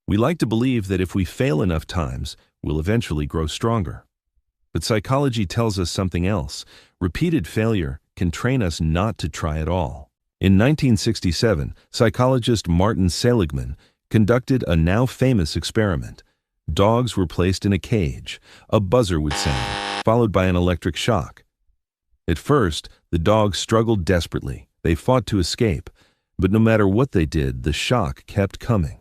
We like to believe that if we fail enough times, we'll eventually grow stronger. But psychology tells us something else. Repeated failure can train us not to try at all. In 1967, psychologist Martin Seligman conducted a now famous experiment. Dogs were placed in a cage. A buzzer would sound, followed by an electric shock. At first, the dogs struggled desperately. They fought to escape, but no matter what they did, the shock kept coming.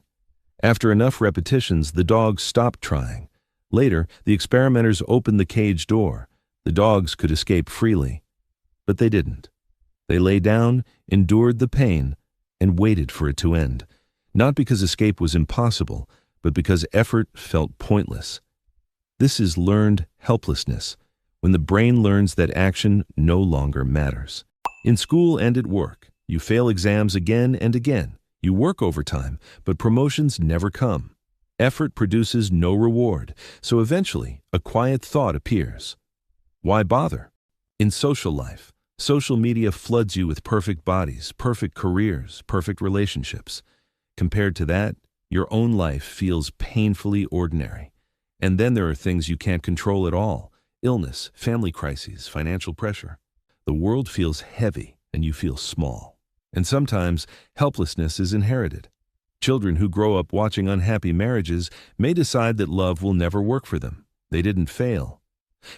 After enough repetitions, the dogs stopped trying. Later, the experimenters opened the cage door. The dogs could escape freely, but they didn't. They lay down, endured the pain, and waited for it to end. Not because escape was impossible, but because effort felt pointless. This is learned helplessness, when the brain learns that action no longer matters. In school and at work, you fail exams again and again. You work overtime, but promotions never come. Effort produces no reward, so eventually a quiet thought appears. Why bother? In social life, social media floods you with perfect bodies, perfect careers, perfect relationships. Compared to that, your own life feels painfully ordinary. And then there are things you can't control at all: illness, family crises, financial pressure. The world feels heavy and you feel small. And sometimes helplessness is inherited. Children who grow up watching unhappy marriages may decide that love will never work for them. They didn't fail,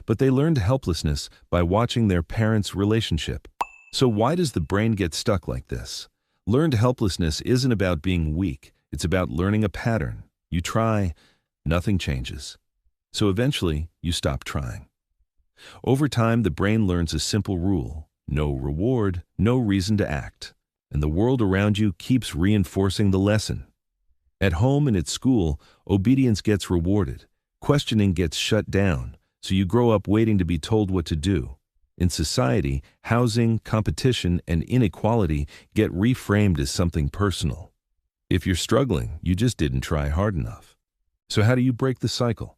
but they learned helplessness by watching their parents' relationship. So why does the brain get stuck like this? Learned helplessness isn't about being weak. It's about learning a pattern. You try, nothing changes. So eventually, you stop trying. Over time, the brain learns a simple rule: no reward, no reason to act. And the world around you keeps reinforcing the lesson. At home and at school, obedience gets rewarded. Questioning gets shut down, so you grow up waiting to be told what to do. In society, housing, competition, and inequality get reframed as something personal. If you're struggling, you just didn't try hard enough. So how do you break the cycle?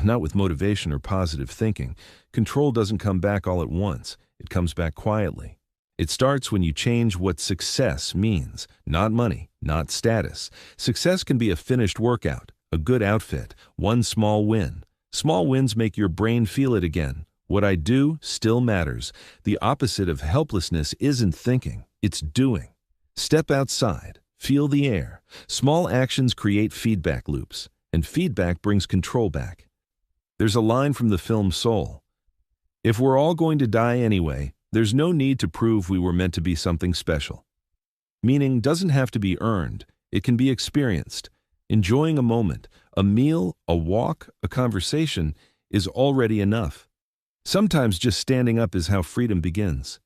Not with motivation or positive thinking. Control doesn't come back all at once. It comes back quietly. It starts when you change what success means. Not money, not status. Success can be a finished workout, a good outfit, one small win. Small wins make your brain feel it again. What I do still matters. The opposite of helplessness isn't thinking, it's doing. Step outside, feel the air. Small actions create feedback loops, and feedback brings control back. There's a line from the film Soul. If we're all going to die anyway, there's no need to prove we were meant to be something special. Meaning doesn't have to be earned. It can be experienced. Enjoying a moment, a meal, a walk, a conversation is already enough. Sometimes just standing up is how freedom begins.